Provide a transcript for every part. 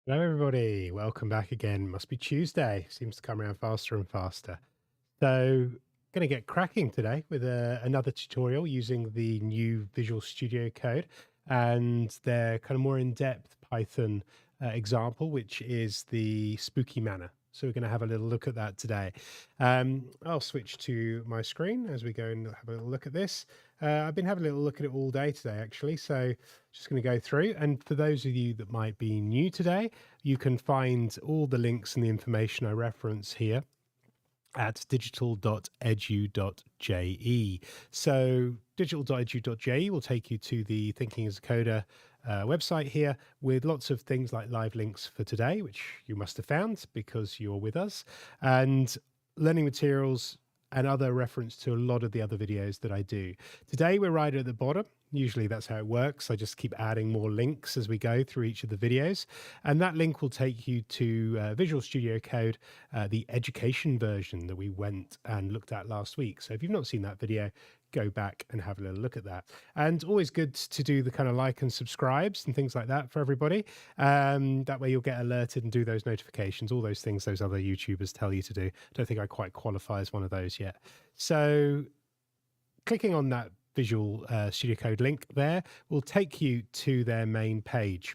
Hello, everybody. Welcome back again. Must be Tuesday. Seems to come around faster and faster. So, going to get cracking today with another tutorial using the new Visual Studio Code and their kind of more in-depth Python example, which is the spooky manner. So we're going to have a little look at that today. I'll switch to my screen as we go and have a little look at this. I've been having a little look at it all day today, actually. So just going to go through. And for those of you that might be new today, you can find all the links and the information I reference here at digital.edu.je. So digital.edu.je will take you to the Thinking as a Coder website here with lots of things like live links for today, which you must have found because you're with us, and learning materials and other reference to a lot of the other videos that I do. Today, we're right at the bottom. Usually that's how it works. I just keep adding more links as we go through each of the videos. And that link will take you to Visual Studio Code, the education version that we went and looked at last week. So if you've not seen that video, go back and have a little look at that. And always good to do the kind of like and subscribes and things like that for everybody. That way you'll get alerted and do those notifications, all those things those other YouTubers tell you to do. I don't think I quite qualify as one of those yet. So clicking on that Visual Studio Code link there will take you to their main page.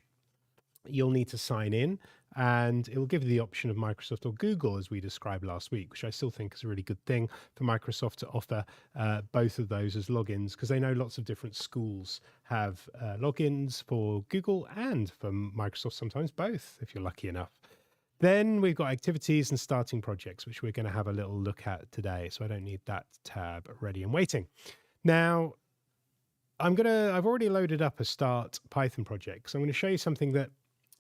You'll need to sign in and it will give you the option of Microsoft or Google, as we described last week, which I still think is a really good thing for Microsoft to offer both of those as logins, because they know lots of different schools have logins for Google and for Microsoft, sometimes both, if you're lucky enough. Then we've got activities and starting projects, which we're going to have a little look at today. So I don't need that tab ready and waiting. Now, I've already loaded up a start Python project. So I'm going to show you something that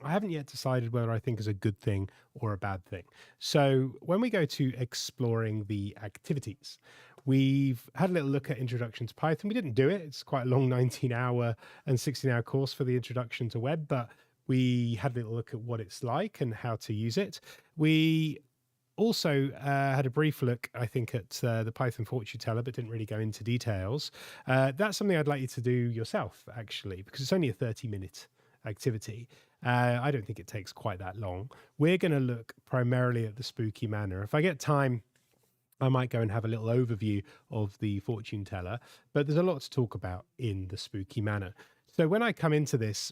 I haven't yet decided whether I think is a good thing or a bad thing. So when we go to exploring the activities, we've had a little look at Introduction to Python. We didn't do it. It's quite a long 19-hour and 16-hour course for the Introduction to Web, but we had a little look at what it's like and how to use it. We also had a brief look, I think, at the Python fortune teller, but didn't really go into details. That's something I'd like you to do yourself, actually, because it's only a 30-minute activity. I don't think it takes quite that long. We're going to look primarily at the spooky manner. If I get time, I might go and have a little overview of the fortune teller, but there's a lot to talk about in the spooky manner. So when I come into this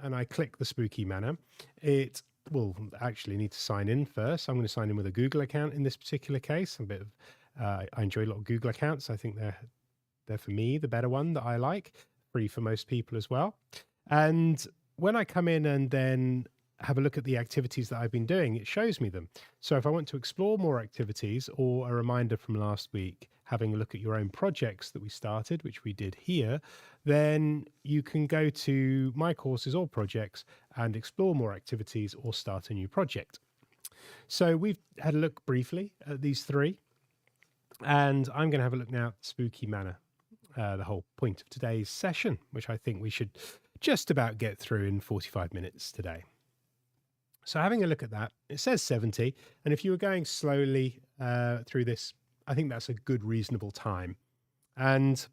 and I click the spooky manner, it will actually need to sign in first. I'm going to sign in with a Google account in this particular case. I enjoy a lot of Google accounts. I think they're for me the better one that I like, free for most people as well. And when I come in and then have a look at the activities that I've been doing, it shows me them. So if I want to explore more activities, or a reminder from last week, having a look at your own projects that we started, which we did here, then you can go to My Courses or Projects and explore more activities or start a new project. So we've had a look briefly at these three, and I'm going to have a look now at Spooky Manor, the whole point of today's session, which I think we should just about get through in 45 minutes today. So having a look at that, it says 70. And if you were going slowly through this, I think that's a good, reasonable time. And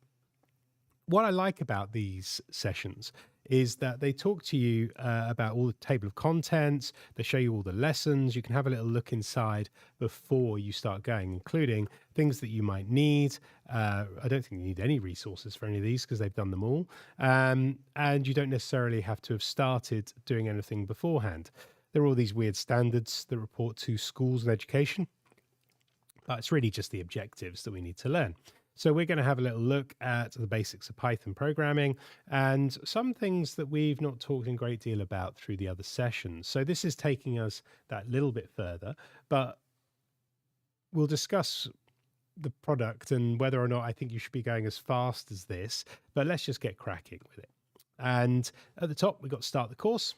what I like about these sessions is that they talk to you about all the table of contents. They show you all the lessons. You can have a little look inside before you start going, including things that you might need. I don't think you need any resources for any of these because they've done them all. And you don't necessarily have to have started doing anything beforehand. There are all these weird standards that report to schools and education, but it's really just the objectives that we need to learn. So we're going to have a little look at the basics of Python programming and some things that we've not talked in great deal about through the other sessions. So this is taking us that little bit further, but we'll discuss the product and whether or not I think you should be going as fast as this, but let's just get cracking with it. And at the top, we've got start the course.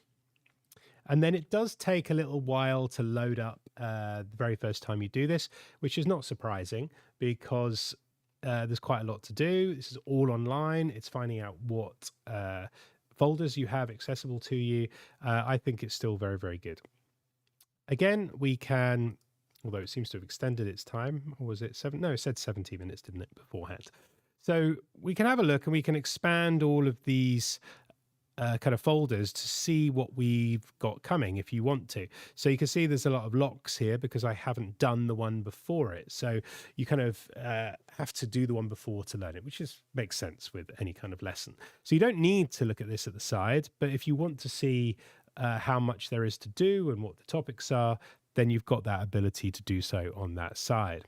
And then it does take a little while to load up the very first time you do this, which is not surprising because there's quite a lot to do. This is all online. It's finding out what folders you have accessible to you. I think it's still very, very good. Again, we can, although it seems to have extended its time, or was it 7? No, it said 70 minutes, didn't it, beforehand? So we can have a look and we can expand all of these kind of folders to see what we've got coming if you want to. So you can see there's a lot of locks here because I haven't done the one before it. So you kind of have to do the one before to learn it, which makes sense with any kind of lesson. So you don't need to look at this at the side, but if you want to see how much there is to do and what the topics are, then you've got that ability to do so on that side.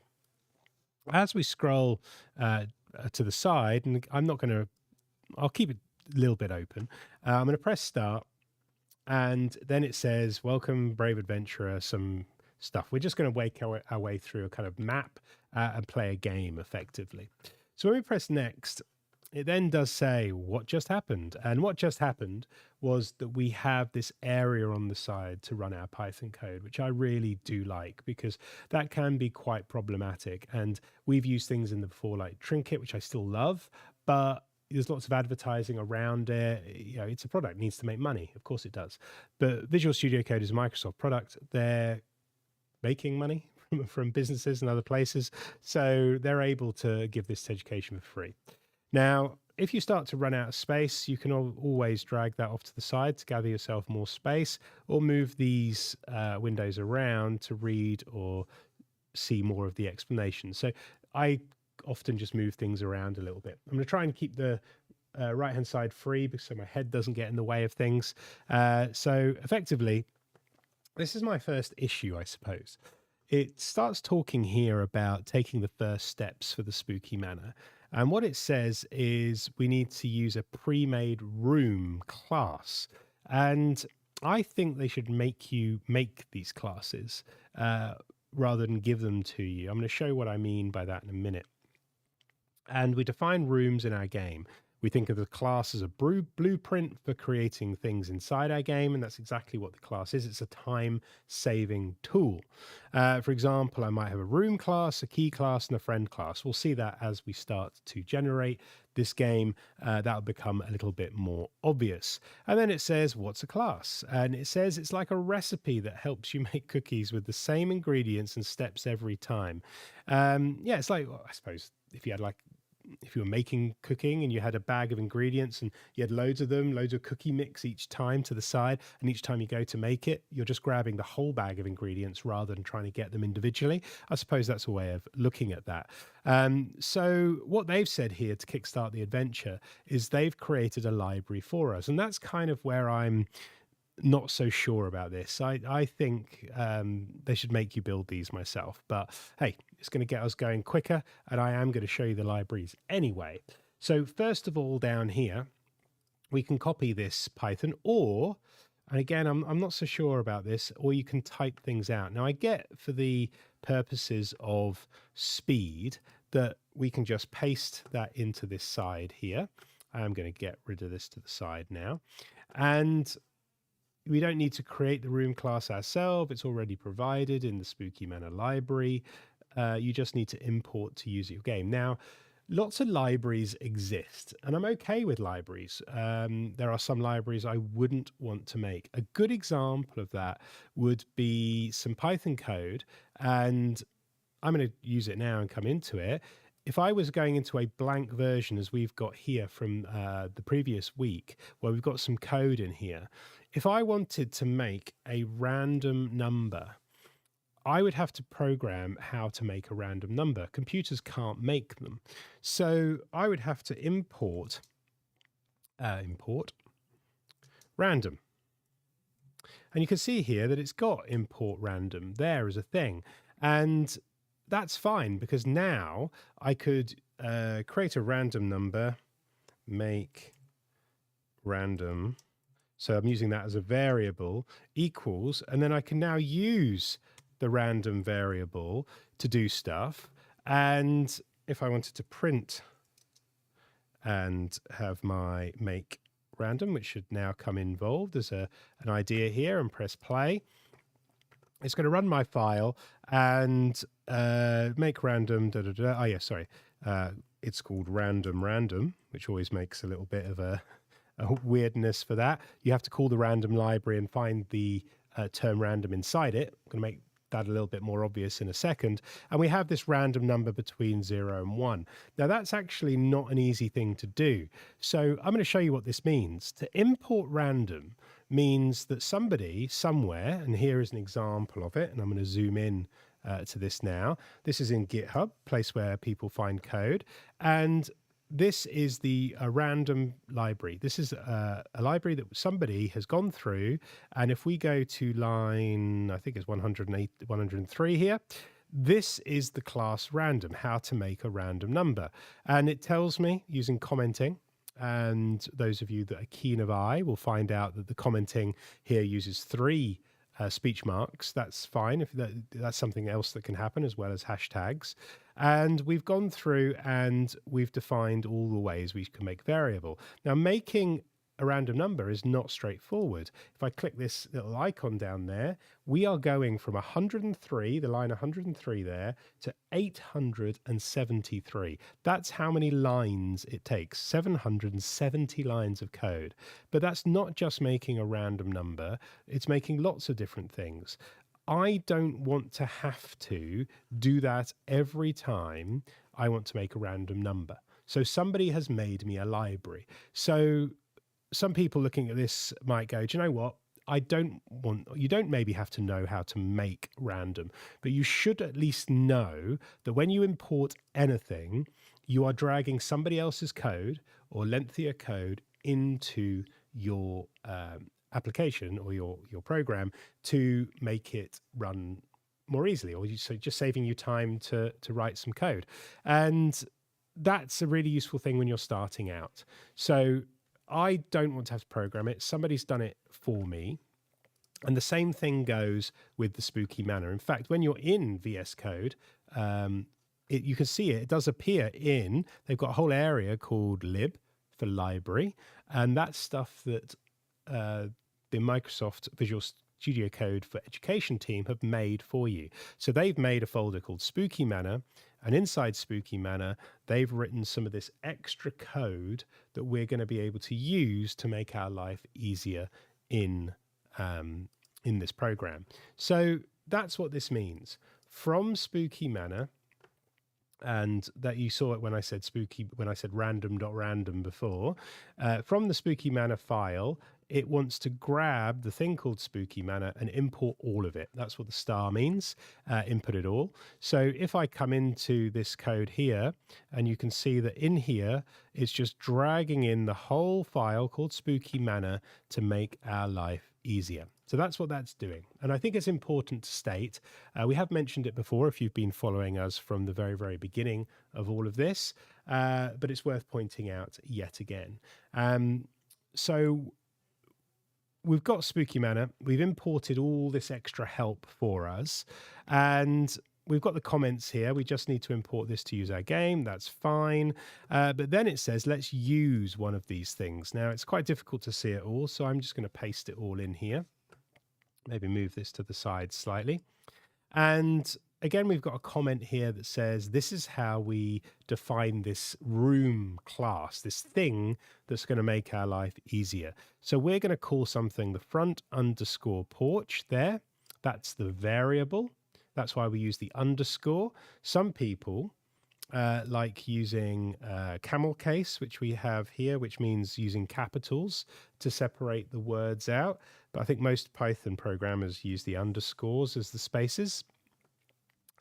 As we scroll to the side, and I'll keep it a little bit open. I'm going to press start, and then it says, welcome, brave adventurer, some stuff. We're just going to make our way through a kind of map and play a game effectively. So when we press next, it then does say what just happened. And what just happened was that we have this area on the side to run our Python code, which I really do like because that can be quite problematic. And we've used things in the before like Trinket, which I still love, but there's lots of advertising around it. You know, it's a product, it needs to make money. Of course it does. But Visual Studio Code is a Microsoft product. They're making money from businesses and other places. So they're able to give this education for free. Now, if you start to run out of space, you can always drag that off to the side to gather yourself more space, or move these windows around to read or see more of the explanation. So I often just move things around a little bit. I'm going to try and keep the right hand side free so my head doesn't get in the way of things. So effectively, this is my first issue, I suppose. It starts talking here about taking the first steps for the spooky manor. And what it says is we need to use a pre-made room class. And I think they should make you make these classes rather than give them to you. I'm going to show what I mean by that in a minute. And we define rooms in our game. We think of the class as a blueprint for creating things inside our game, and that's exactly what the class is. It's a time-saving tool. For example, I might have a room class, a key class, and a friend class. We'll see that as we start to generate this game. That'll become a little bit more obvious. And then it says, what's a class? And it says it's like a recipe that helps you make cookies with the same ingredients and steps every time. Yeah, it's like, well, I suppose if you were making cooking and you had a bag of ingredients and you had loads of them, loads of cookie mix each time to the side, and each time you go to make it, you're just grabbing the whole bag of ingredients rather than trying to get them individually. I suppose that's a way of looking at that. So what they've said here to kickstart the adventure is they've created a library for us. And that's kind of where I'm not so sure about this. I think they should make you build these myself, but hey, it's going to get us going quicker, and I am going to show you the libraries anyway. So first of all, down here, we can copy this Python, or, and again, I'm not so sure about this, or you can type things out. Now I get for the purposes of speed that we can just paste that into this side here. I'm going to get rid of this to the side now. And we don't need to create the room class ourselves. It's already provided in the Spooky Manor library. You just need to import to use your game. Now, lots of libraries exist, and I'm okay with libraries. There are some libraries I wouldn't want to make. A good example of that would be some Python code, and I'm going to use it now and come into it. If I was going into a blank version, as we've got here from the previous week, where we've got some code in here, if I wanted to make a random number, I would have to program how to make a random number. Computers can't make them. So I would have to import random. And you can see here that it's got import random there as a thing. And that's fine because now I could create a random number, make random. So I'm using that as a variable equals, and then I can now use the random variable to do stuff. And if I wanted to print and have my make random, which should now come involved as an idea here, and press play, it's going to run my file and make random. Oh yeah, sorry. It's called random, which always makes a little bit of a weirdness for that. You have to call the random library and find the term random inside it. I'm going to make that a little bit more obvious in a second. And we have this random number between 0 and 1. Now, that's actually not an easy thing to do. So I'm going to show you what this means. To import random means that somebody somewhere, and here is an example of it, and I'm going to zoom in to this now. This is in GitHub, place where people find code. And this is the random library. This is a library that somebody has gone through. And if we go to line, I think it's 108, 103 here, this is the class random, how to make a random number. And it tells me using commenting. And those of you that are keen of eye will find out that the commenting here uses 3 speech marks. That's fine. If that's something else that can happen, as well as hashtags. And we've gone through and we've defined all the ways we can make variable. Now, making a random number is not straightforward. If I click this little icon down there, we are going from 103, the line 103 there, to 873. That's how many lines it takes, 770 lines of code. But that's not just making a random number, it's making lots of different things. I don't want to have to do that every time I want to make a random number. So somebody has made me a library. So some people looking at this might go, do you know what? You don't maybe have to know how to make random, but you should at least know that when you import anything, you are dragging somebody else's code or lengthier code into your application or your program to make it run more easily, or so just saving you time to write some code. And that's a really useful thing when you're starting out. So I don't want to have to program it. Somebody's done it for me. And the same thing goes with the spooky manor. In fact, when you're in VS Code, you can see it does appear in, they've got a whole area called lib for library. And that's stuff that the Microsoft Visual Studio Code for Education team have made for you. So they've made a folder called Spooky Manor, and inside Spooky Manor, they've written some of this extra code that we're going to be able to use to make our life easier in this program. So that's what this means. From Spooky Manor, and that you saw it when I said random.random before, from the Spooky Manor file, it wants to grab the thing called Spooky Manor and import all of it. That's what the star means, input it all. So if I come into this code here, and you can see that in here, it's just dragging in the whole file called Spooky Manor to make our life easier. So that's what that's doing. And I think it's important to state, we have mentioned it before if you've been following us from the very, very beginning of all of this, but it's worth pointing out yet again. So we've got Spooky Manor. We've imported all this extra help for us. And we've got the comments here. We just need to import this to use our game. That's fine. But then it says, let's use one of these things. Now, it's quite difficult to see it all, so I'm just going to paste it all in here. Maybe move this to the side slightly. And again, we've got a comment here that says, this is how we define this room class, this thing that's going to make our life easier. So we're going to call something the front underscore porch there. That's the variable. That's why we use the underscore. Some people like using camel case, which we have here, which means using capitals to separate the words out. But I think most Python programmers use the underscores as the spaces.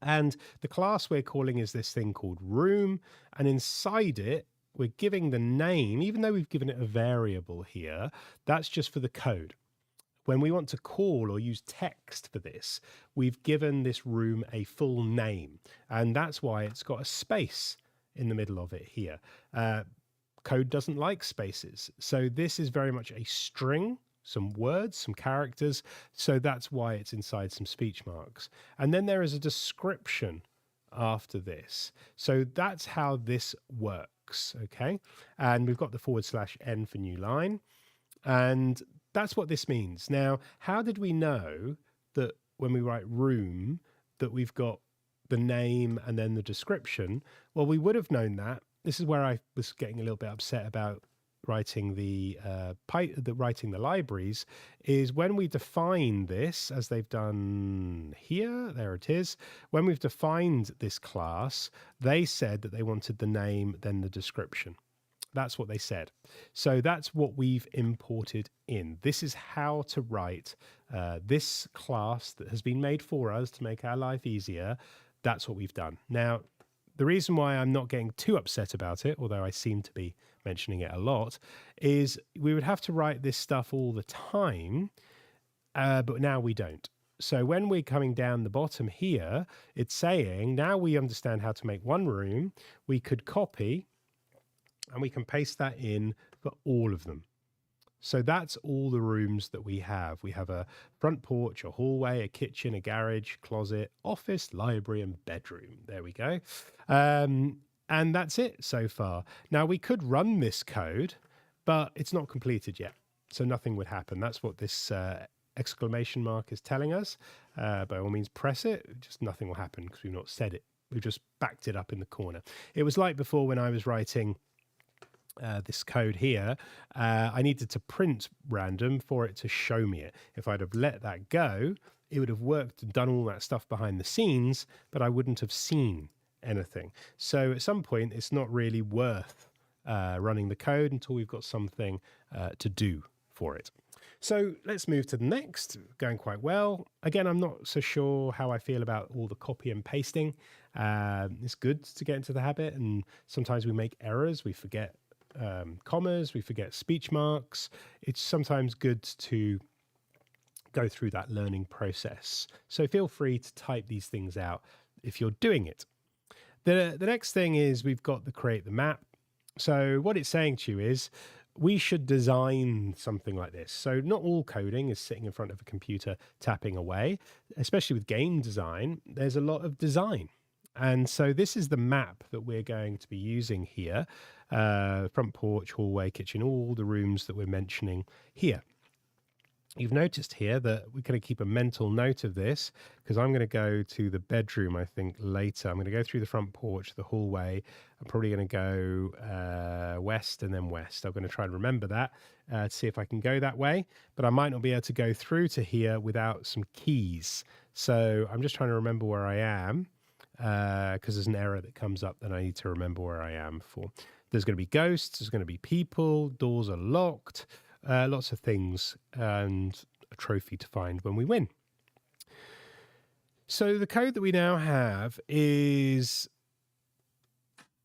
And the class we're calling is this thing called room. And inside it, we're giving the name, even though we've given it a variable here, that's just for the code. When we want to call or use text for this, we've given this room a full name. And that's why it's got a space in the middle of it here. Code doesn't like spaces. So this is very much a string, some words, some characters. So that's why it's inside some speech marks. And then there is a description after this. So that's how this works, okay? And we've got the /n for new line. And that's what this means. Now, how did we know that when we write room that we've got the name and then the description? Well, we would have known that. This is where I was getting a little bit upset about writing the writing the libraries is when we define this, as they've done here, there it is. When we've defined this class, they said that they wanted the name, then the description. That's what they said. So that's what we've imported in. This is how to write this class that has been made for us to make our life easier. That's what we've done. Now, the reason why I'm not getting too upset about it, although I seem to be mentioning it a lot, is we would have to write this stuff all the time, but now we don't. So when we're coming down the bottom here, it's saying now we understand how to make one room. We could copy and we can paste that in for all of them. So that's all the rooms that we have. We have a front porch, a hallway, a kitchen, a garage, closet, office, library, and bedroom. There we go. And that's it so far. Now, we could run this code, but it's not completed yet. So nothing would happen. That's what this exclamation mark is telling us. By all means, press it. Just nothing will happen because we've not said it. We've just backed it up in the corner. It was like before when I was writing this code here, I needed to print random for it to show me it. If I'd have let that go, it would have worked and done all that stuff behind the scenes, but I wouldn't have seen anything. So at some point, it's not really worth running the code until we've got something to do for it. So let's move to the next. Going quite well. Again, I'm not so sure how I feel about all the copy and pasting. It's good to get into the habit, and sometimes we make errors. We forget commas, we forget speech marks. It's sometimes good to go through that learning process. So feel free to type these things out if you're doing it. The next thing is we've got the create the map. So what it's saying to you is we should design something like this. So not all coding is sitting in front of a computer tapping away, especially with game design. There's a lot of design. And so this is the map that we're going to be using here. Front porch, hallway, kitchen, all the rooms that we're mentioning here. You've noticed here that we're going to keep a mental note of this because I'm going to go to the bedroom, I think, later. I'm going to go through the front porch, the hallway. I'm probably going to go west and then west. I'm going to try and remember that to see if I can go that way. But I might not be able to go through to here without some keys. So I'm just trying to remember where I am. Because there's an error that comes up that I need to remember where I am for. There's going to be ghosts, there's going to be people, doors are locked, lots of things, and a trophy to find when we win. So the code that we now have is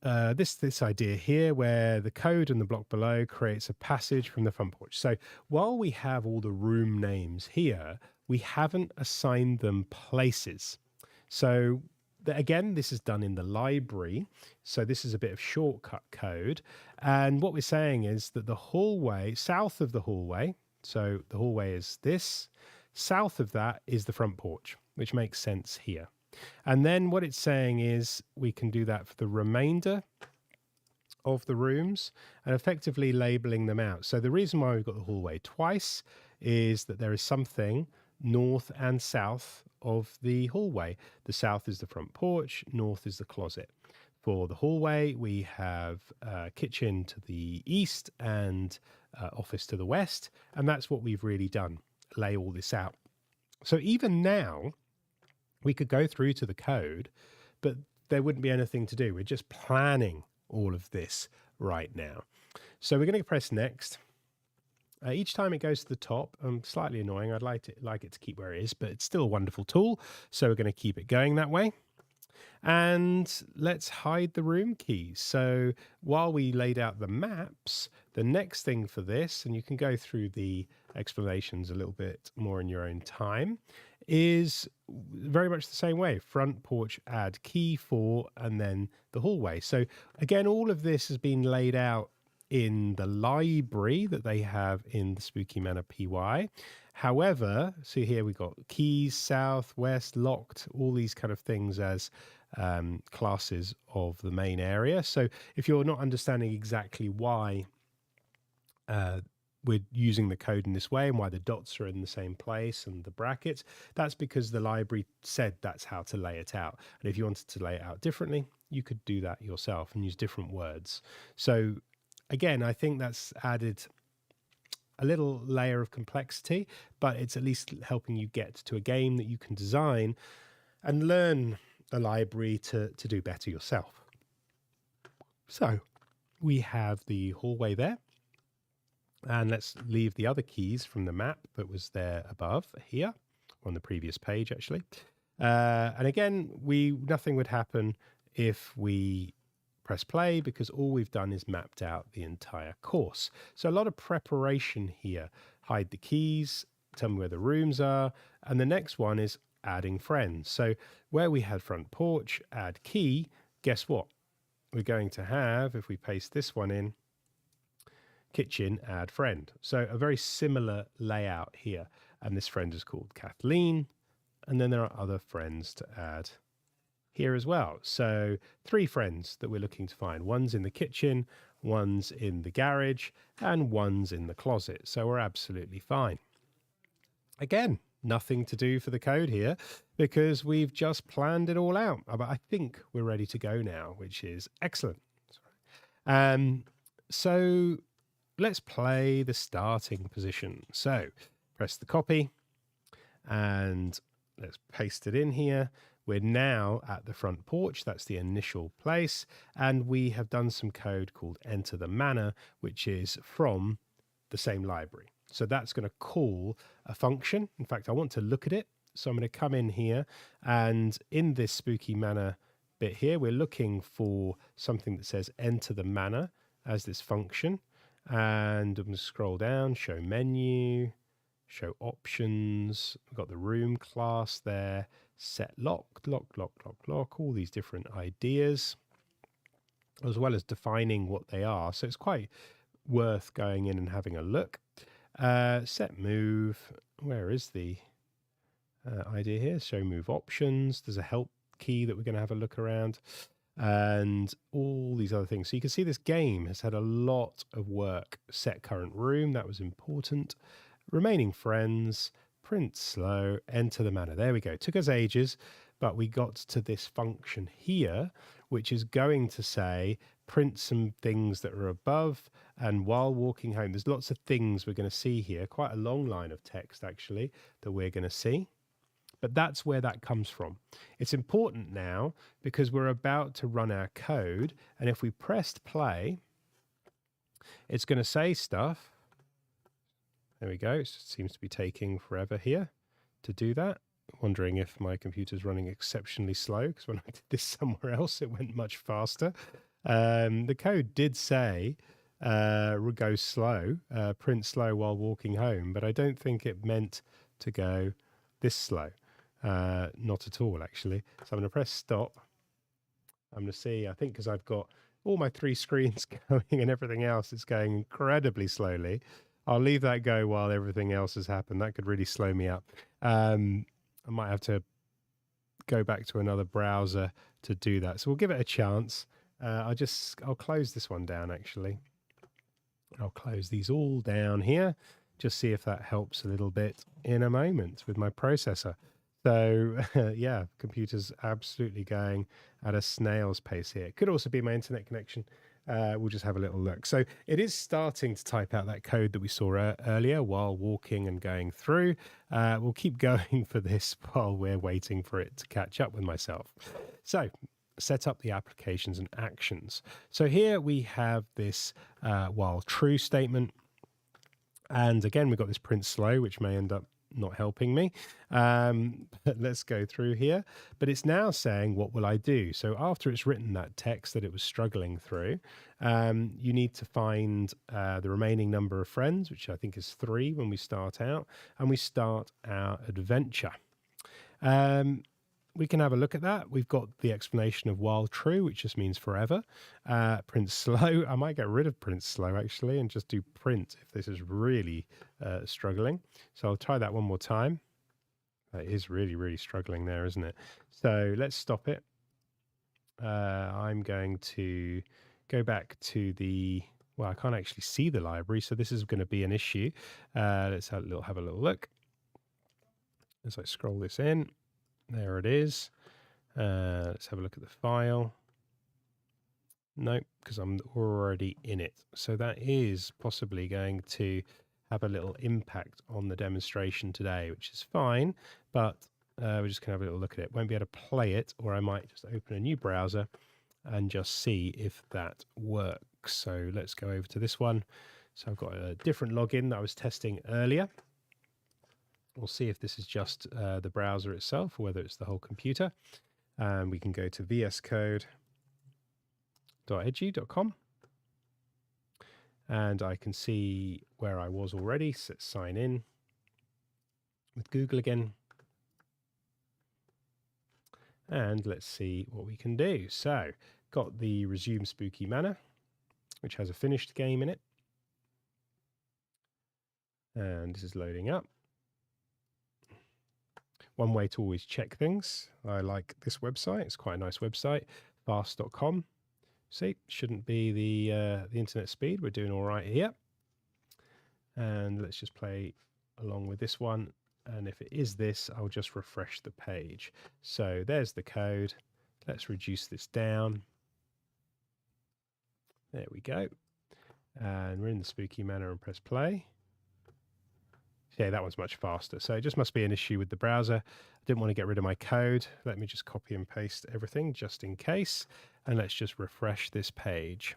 this idea here where the code in the block below creates a passage from the front porch. So while we have all the room names here, we haven't assigned them places. So again, this is done in the library. So this is a bit of shortcut code. And what we're saying is that the hallway, south of the hallway, so the hallway is this, south of that is the front porch, which makes sense here. And then what it's saying is we can do that for the remainder of the rooms and effectively labeling them out. So the reason why we've got the hallway twice is that there is something north and south of the hallway. The south is the front porch, north is the closet. For the hallway, we have kitchen to the east and office to the west, and that's what we've really done, lay all this out. So even now, we could go through to the code, but there wouldn't be anything to do. We're just planning all of this right now. So we're going to press next. Each time it goes to the top, slightly annoying. I'd like it to keep where it is, but it's still a wonderful tool. So we're going to keep it going that way. And let's hide the room keys. So while we laid out the maps, the next thing for this, and you can go through the explanations a little bit more in your own time, is very much the same way. Front porch, add key for, and then the hallway. So again, all of this has been laid out in the library that they have in the Spooky Manor PY. However, see here we've got keys, south, west, locked, all these kind of things as classes of the main area. So if you're not understanding exactly why we're using the code in this way and why the dots are in the same place and the brackets, that's because the library said that's how to lay it out. And if you wanted to lay it out differently, you could do that yourself and use different words. So again, I think that's added a little layer of complexity, but it's at least helping you get to a game that you can design and learn the library to do better yourself. So we have the hallway there. And let's leave the other keys from the map that was there above here on the previous page, actually. And again, nothing would happen if we press play because all we've done is mapped out the entire course. So a lot of preparation here. Hide the keys, tell me where the rooms are. And the next one is adding friends. So where we had front porch, add key, guess what? We're going to have, if we paste this one in, kitchen, add friend. So a very similar layout here. And this friend is called Kathleen. And then there are other friends to add here as well. So 3 friends that we're looking to find. One's in the kitchen, one's in the garage, and one's in the closet. So we're absolutely fine. Again, nothing to do for the code here because we've just planned it all out. But I think we're ready to go now, which is excellent. So let's play the starting position. So press the copy and let's paste it in here. We're now at the front porch. That's the initial place. And we have done some code called enter the manor, which is from the same library. So that's going to call a function. In fact, I want to look at it. So I'm going to come in here and in this spooky manor bit here, we're looking for something that says enter the manor as this function. And I'm going to scroll down, show menu, show options. We've got the room class there, set lock, all these different ideas, as well as defining what they are. So it's quite worth going in and having a look. Set move, where is the idea here? Show move options. There's a help key that we're going to have a look around. And all these other things. So you can see this game has had a lot of work. Set current room, that was important. Remaining friends, print slow, enter the manor. There we go. Took us ages, but we got to this function here, which is going to say print some things that are above. And while walking home, there's lots of things we're going to see here. Quite a long line of text, actually, that we're going to see. But that's where that comes from. It's important now because we're about to run our code. And if we pressed play, it's going to say stuff. There we go. It seems to be taking forever here to do that. Wondering if my computer's running exceptionally slow because when I did this somewhere else, it went much faster. The code did say go slow, print slow while walking home, but I don't think it meant to go this slow. Not at all, actually. So I'm going to press stop. I'm going to see, I think because I've got all my 3 screens going and everything else, it's going incredibly slowly. I'll leave that go while everything else has happened. That could really slow me up. I might have to go back to another browser to do that. So we'll give it a chance. I'll close this one down, actually. I'll close these all down here. Just see if that helps a little bit in a moment with my processor. So yeah, computer's absolutely going at a snail's pace here. It could also be my internet connection. We'll just have a little look. So it is starting to type out that code that we saw earlier while walking and going through. We'll keep going for this while we're waiting for it to catch up with myself. So set up the applications and actions. So here we have this while true statement. And again, we've got this print slow, which may end up not helping me. But let's go through here. But it's now saying, what will I do? So after it's written that text that it was struggling through, you need to find the remaining number of friends, which I think is 3 when we start out, and we start our adventure. We can have a look at that. We've got the explanation of while true, which just means forever. Print slow. I might get rid of print slow, actually, and just do print if this is really struggling. So I'll try that one more time. That is really, really struggling there, isn't it? So let's stop it. I'm going to go back to the... Well, I can't actually see the library, so this is going to be an issue. Let's have a little look. As I scroll this in. There it is. Let's have a look at the file. No, because I'm already in it. So that is possibly going to have a little impact on the demonstration today, which is fine, but we're just going to have a little look at it. Won't be able to play it, or I might just open a new browser and just see if that works. So let's go over to this one. So I've got a different login that I was testing earlier. We'll see if this is just the browser itself or whether it's the whole computer. And we can go to vscode.edu.com. And I can see where I was already. So let's sign in with Google again. And let's see what we can do. So got the Resume Spooky Manor, which has a finished game in it. And this is loading up. One way to always check things. I like this website. It's quite a nice website, fast.com. See, shouldn't be the internet speed. We're doing all right here. And let's just play along with this one. And if it is this, I'll just refresh the page. So there's the code. Let's reduce this down. There we go. And we're in the Spooky Manor and press play. Yeah, that one's much faster. So it just must be an issue with the browser. I didn't want to get rid of my code. Let me just copy and paste everything just in case. And let's just refresh this page.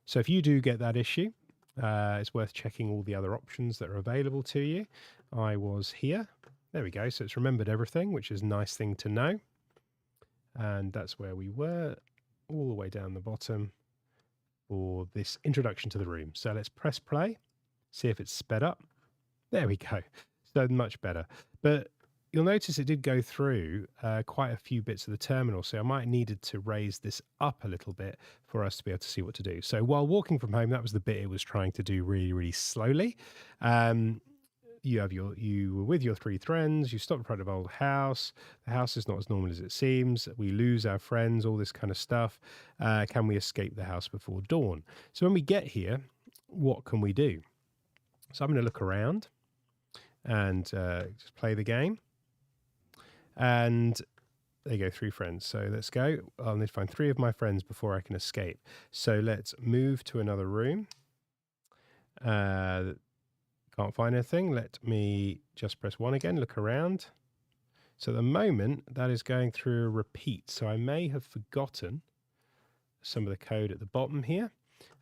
So if you do get that issue, it's worth checking all the other options that are available to you. I was here. There we go. So it's remembered everything, which is a nice thing to know. And that's where we were, all the way down the bottom for this introduction to the room. So let's press play, see if it's sped up. There we go. So much better. But you'll notice it did go through quite a few bits of the terminal. So I might needed to raise this up a little bit for us to be able to see what to do. So while walking from home, that was the bit it was trying to do really, really slowly. You were with your three friends. You stop in front of an old house. The house is not as normal as it seems. We lose our friends, all this kind of stuff. Can we escape the house before dawn? So when we get here, what can we do? So I'm going to look around and just play the game. And there you go, 3 friends. So let's go. I'll need to find 3 of my friends before I can escape. So let's move to another room. Can't find anything. Let me just press 1 again, look around. So at the moment, that is going through a repeat. So I may have forgotten some of the code at the bottom here.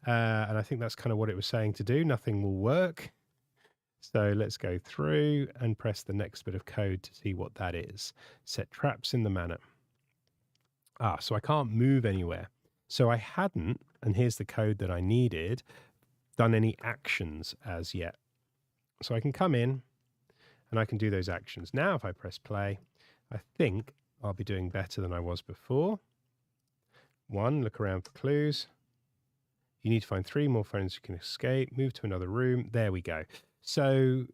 And I think that's kind of what it was saying to do. Nothing will work. So let's go through and press the next bit of code to see what that is. Set traps in the manor. So I can't move anywhere. So I hadn't, and here's the code that I needed, done any actions as yet. So I can come in and I can do those actions. Now if I press play, I think I'll be doing better than I was before. 1, look around for clues. You need to find 3 more friends who can escape. Move to another room. There we go. So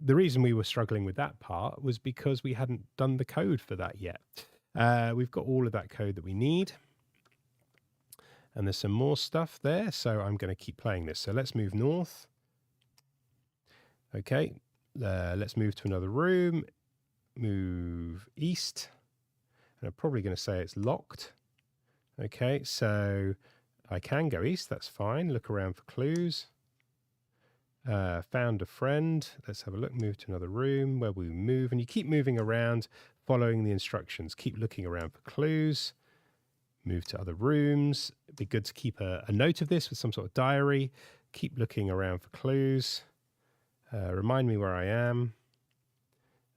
the reason we were struggling with that part was because we hadn't done the code for that yet. We've got all of that code that we need. And there's some more stuff there. So I'm going to keep playing this. So let's move north. Okay. Let's move to another room. Move east. And I'm probably going to say it's locked. Okay. So I can go east. That's fine. Look around for clues. Found a friend. Let's have a look. Move to another room. Where we move, and you keep moving around, following the instructions. Keep looking around for clues. Move to other rooms. It'd be good to keep a note of this with some sort of diary. Keep looking around for clues. Remind me where I am.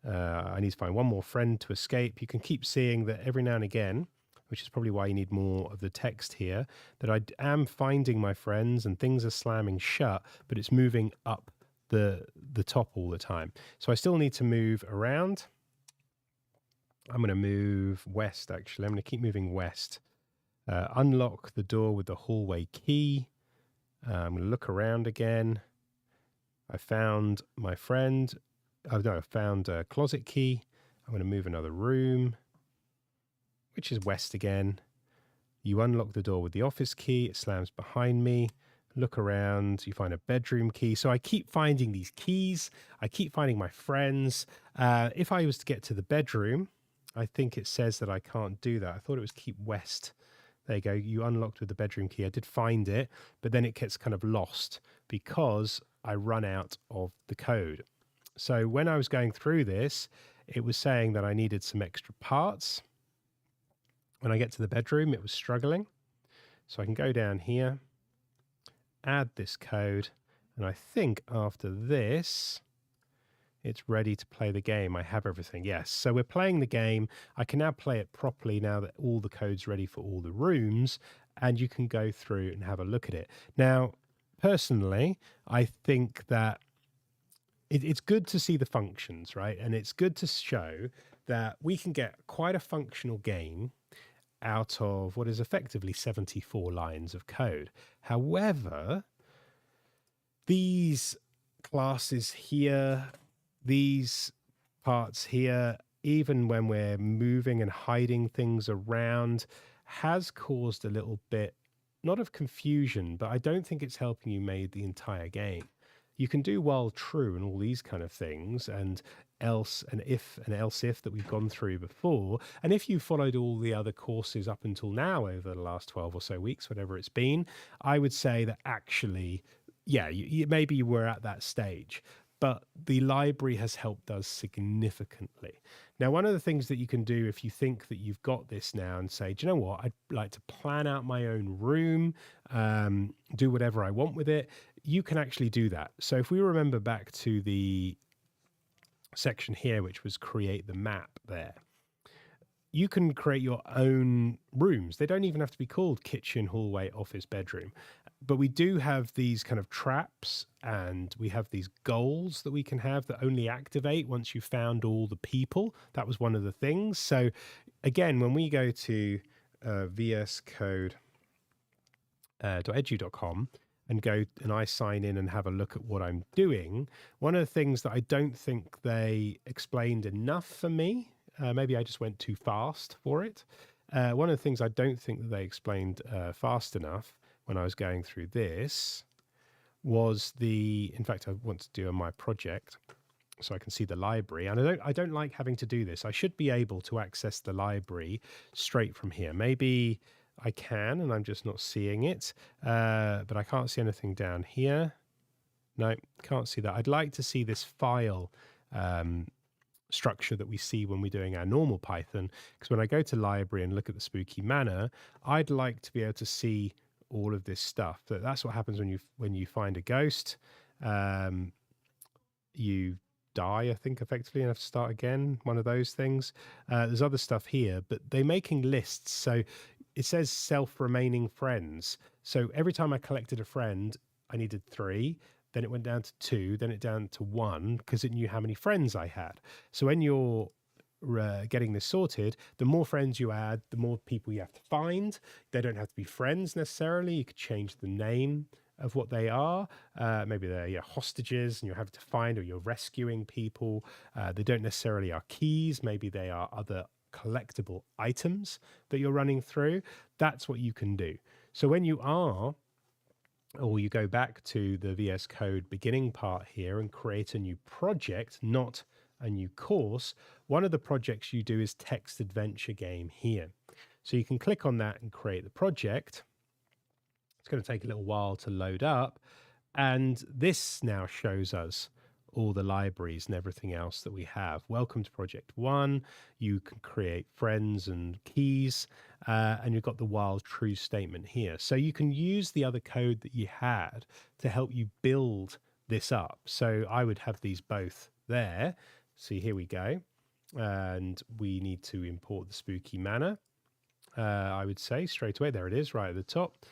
I need to find 1 more friend to escape. You can keep seeing that every now and again, which is probably why you need more of the text here, that I am finding my friends and things are slamming shut, but it's moving up the top all the time. So I still need to move around. I'm going to move west, actually. I'm going to keep moving west. Unlock the door with the hallway key. I'm going to look around again. I found my friend. Oh, no, I found a closet key. I'm going to move another room, which is west again. You unlock the door with the office key. It slams behind me. Look around. You find a bedroom key. So I keep finding these keys. I keep finding my friends. If I was to get to the bedroom, I think it says that I can't do that. I thought it was keep west There you go. You unlocked with the bedroom key. I did find it, but then it gets kind of lost because I run out of the code. So when I was going through this, it was saying that I needed some extra parts. When I get to the bedroom, it was struggling. So I can go down here, add this code, and I think after this, it's ready to play the game. I have everything. Yes. So we're playing the game. I can now play it properly now that all the code's ready for all the rooms, and you can go through and have a look at it. Now, personally, I think that it's good to see the functions, right? And it's good to show that we can get quite a functional game out of what is effectively 74 lines of code. However, these classes here, these parts here, even when we're moving and hiding things around, has caused a little bit, not of confusion, but I don't think it's helping you make the entire game. You can do while true and all these kind of things, and else and if and else if that we've gone through before. And if you followed all the other courses up until now over the last 12 or so weeks, whatever it's been, I would say that actually, yeah, maybe you were at that stage, but the library has helped us significantly. Now, one of the things that you can do if you think that you've got this now and say, do you know what, I'd like to plan out my own room, do whatever I want with it, you can actually do that. So if we remember back to the section here, which was create the map there, you can create your own rooms. They don't even have to be called kitchen, hallway, office, bedroom. But we do have these kind of traps, and we have these goals that we can have that only activate once you've found all the people. That was one of the things. So again, when we go to vscode.edu.com and go and I sign in and have a look at what I'm doing, one of the things that I don't think they explained enough for me, maybe I just went too fast for it. One of the things I don't think that they explained fast enough when I was going through this was in fact, I want to do my project so I can see the library. And I don't like having to do this. I should be able to access the library straight from here. Maybe I can, and I'm just not seeing it. But I can't see anything down here. No, can't see that. I'd like to see this file structure that we see when we're doing our normal Python, because when I go to library and look at the spooky manor, I'd like to be able to see all of this stuff. That's what happens when you find a ghost. You die, I think, effectively, and have to start again. One of those things. There's other stuff here, but they're making lists. So it says self-remaining friends. So every time I collected a friend, I needed 3. Then it went down to 2. Then it down to 1 because it knew how many friends I had. So when you're getting this sorted, the more friends you add, the more people you have to find. They don't have to be friends necessarily. You could change the name of what they are. Maybe they're hostages and you're having to find, or you're rescuing people. They don't necessarily are keys. Maybe they are other collectible items that you're running through. That's what you can do. So when you are, or you go back to the VS Code beginning part here and create a new project, not a new course, one of the projects you do is text adventure game here. So you can click on that and create the project. It's going to take a little while to load up. And this now shows us all the libraries and everything else that we have. Welcome to Project 1. You can create friends and keys, and you've got the while true statement here. So you can use the other code that you had to help you build this up. So I would have these both there. See, here we go. And we need to import the spooky manor. I would say straight away. There it is, right at the top.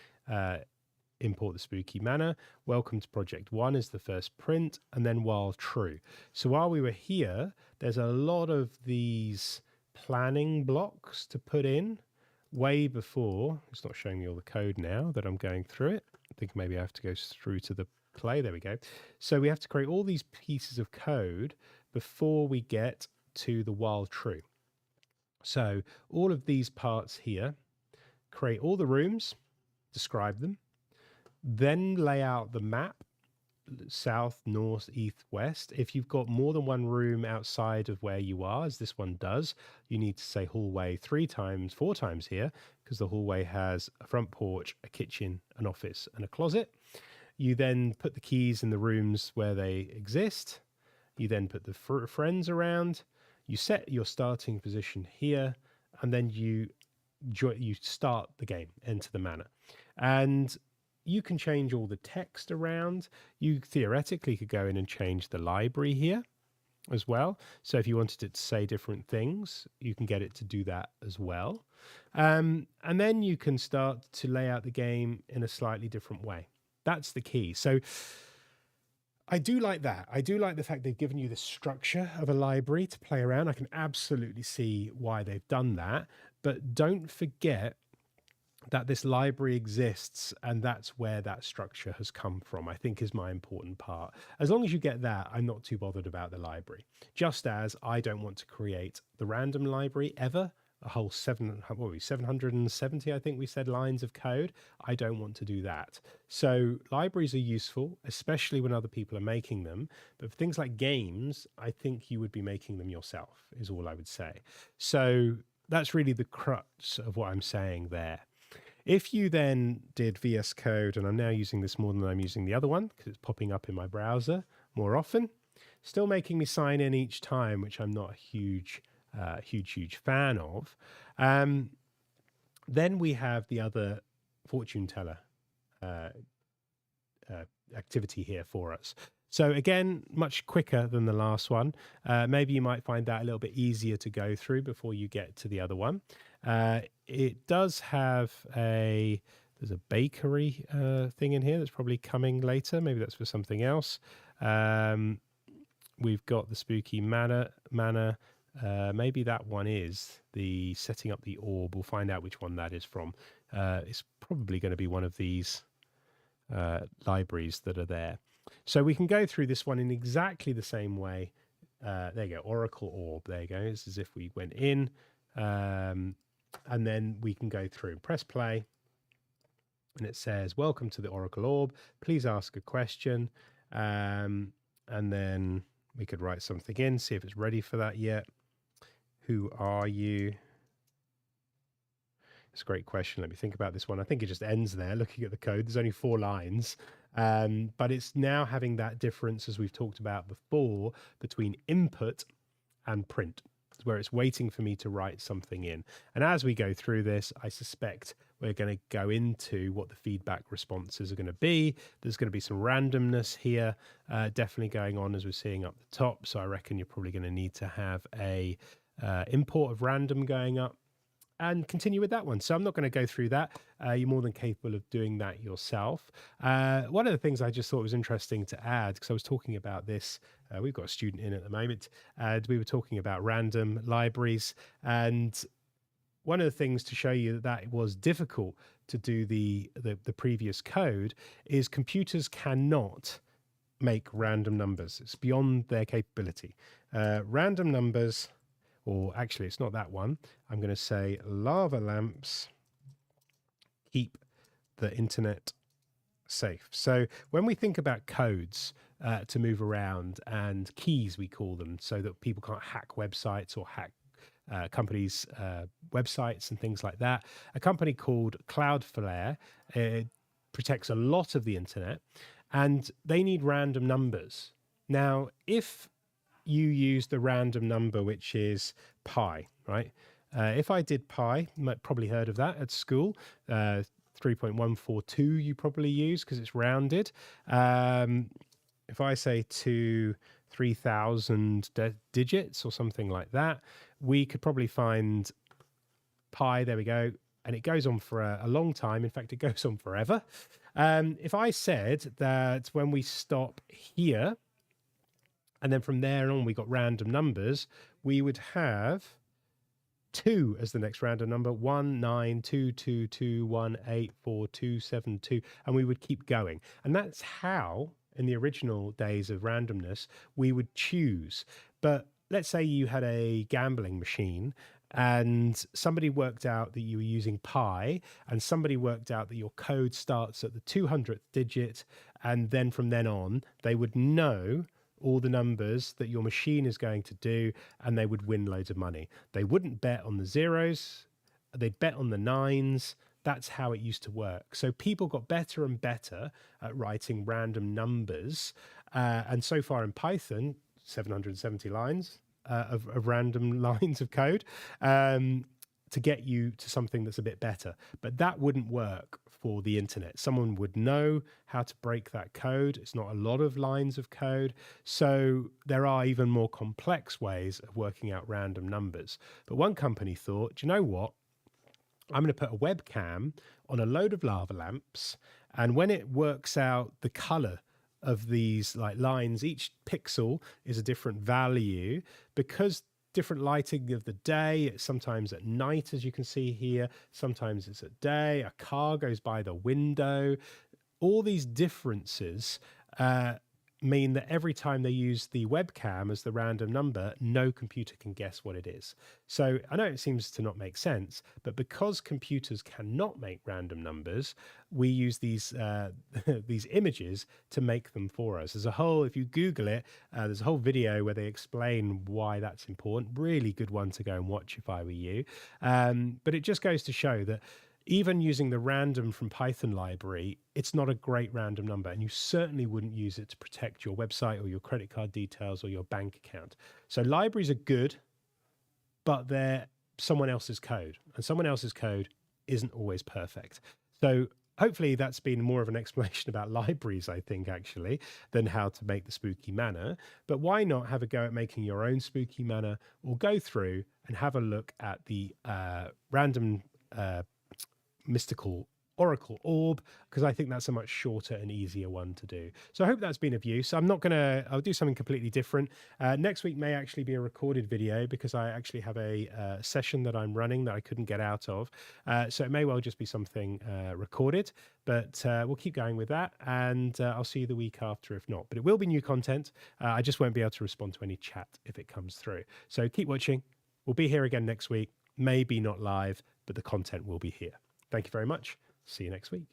Import the spooky manor. Welcome to Project 1 is the first print, and then while true. So while we were here, there's a lot of these planning blocks to put in way before. It's not showing me all the code now that I'm going through it. I think maybe I have to go through to the play. There we go. So we have to create all these pieces of code before we get to the while true. So all of these parts here, create all the rooms, describe them, then lay out the map south, north, east, west. If you've got more than one room outside of where you are, as this one does, you need to say hallway 3 times, 4 times here, because the hallway has a front porch, a kitchen, an office, and a closet. You then put the keys in the rooms where they exist. You then put the friends around. You set your starting position here, and then you start the game, enter the manor. And you can change all the text around. You theoretically could go in and change the library here as well. So if you wanted it to say different things, you can get it to do that as well. And then you can start to lay out the game in a slightly different way. That's the key. So I do like that. I do like the fact they've given you the structure of a library to play around. I can absolutely see why they've done that. But don't forget that this library exists, and that's where that structure has come from, I think is my important part. As long as you get that, I'm not too bothered about the library. Just as I don't want to create the random library ever, a whole 770, I think we said, lines of code. I don't want to do that. So libraries are useful, especially when other people are making them. But for things like games, I think you would be making them yourself, is all I would say. So that's really the crux of what I'm saying there. If you then did VS Code, and I'm now using this more than I'm using the other one because it's popping up in my browser more often, still making me sign in each time, which I'm not a huge fan of. Then we have the other fortune teller activity here for us. So again, much quicker than the last one. Maybe you might find that a little bit easier to go through before you get to the other one. It does have there's a bakery thing in here that's probably coming later. Maybe that's for something else. We've got the spooky manor. Maybe that one is the setting up the orb. We'll find out which one that is from. It's probably going to be one of these libraries that are there. So we can go through this one in exactly the same way. There you go, Oracle Orb. There you go. It's as if we went in, and then we can go through. Press play, and it says, "Welcome to the Oracle Orb. Please ask a question." And then we could write something in, see if it's ready for that yet. Who are you? It's a great question. Let me think about this one. I think it just ends there. Looking at the code, there's only 4 lines. But it's now having that difference, as we've talked about before, between input and print, where it's waiting for me to write something in. And as we go through this, I suspect we're going to go into what the feedback responses are going to be. There's going to be some randomness here, definitely going on as we're seeing up the top. So I reckon you're probably going to need to have a import of random going up and continue with that one. So I'm not going to go through that. You're more than capable of doing that yourself. One of the things I just thought was interesting to add, because I was talking about this, we've got a student in at the moment, we were talking about random libraries, and one of the things to show you that it was difficult to do the previous code is computers cannot make random numbers. It's beyond their capability. Random numbers, or actually it's not that one. I'm going to say lava lamps keep the internet safe. So when we think about codes to move around, and keys we call them, so that people can't hack websites or hack companies' websites and things like that, a company called Cloudflare protects a lot of the internet, and they need random numbers. Now, if you use the random number, which is pi, right? If I did pi, you might probably heard of that at school. 3.142 you probably use because it's rounded. If I say to 3,000 digits or something like that, we could probably find pi. There we go. And it goes on for a long time. In fact, it goes on forever. If I said that when we stop here, and then from there on, we got random numbers, we would have 2 as the next random number, 19222184272, and we would keep going. And that's how, in the original days of randomness, we would choose. But let's say you had a gambling machine and somebody worked out that you were using pi, and somebody worked out that your code starts at the 200th digit, and then from then on, they would know all the numbers that your machine is going to do, and they would win loads of money. They wouldn't bet on the zeros, they'd bet on the nines. That's how it used to work. So people got better and better at writing random numbers. And so far in Python, 770 lines of random lines of code to get you to something that's a bit better. But that wouldn't work for the internet. Someone would know how to break that code. It's not a lot of lines of code. So there are even more complex ways of working out random numbers. But one company thought, do you know what? I'm going to put a webcam on a load of lava lamps, and when it works out the color of these like lines, each pixel is a different value because different lighting of the day. It's sometimes at night, as you can see here. Sometimes it's at day. A car goes by the window. All these differences mean that every time they use the webcam as the random number, no computer can guess what it is. So I know it seems to not make sense, but because computers cannot make random numbers, we use these these images to make them for us. There's a whole, if you Google it, there's a whole video where they explain why that's important. Really good one to go and watch if I were you. But it just goes to show that even using the random from Python library, it's not a great random number, and you certainly wouldn't use it to protect your website or your credit card details or your bank account. So libraries are good, but they're someone else's code, and someone else's code isn't always perfect. So hopefully that's been more of an explanation about libraries, I think, actually, than how to make the spooky manor. But why not have a go at making your own spooky manor, or go through and have a look at the random mystical oracle orb, because I think that's a much shorter and easier one to do. So I hope that's been of use. I'll do something completely different. Next week may actually be a recorded video, because I actually have a session that I'm running that I couldn't get out of. So it may well just be something recorded, but we'll keep going with that, and I'll see you the week after if not. But it will be new content. I just won't be able to respond to any chat if it comes through. So keep watching. We'll be here again next week. Maybe not live, but the content will be here. Thank you very much. See you next week.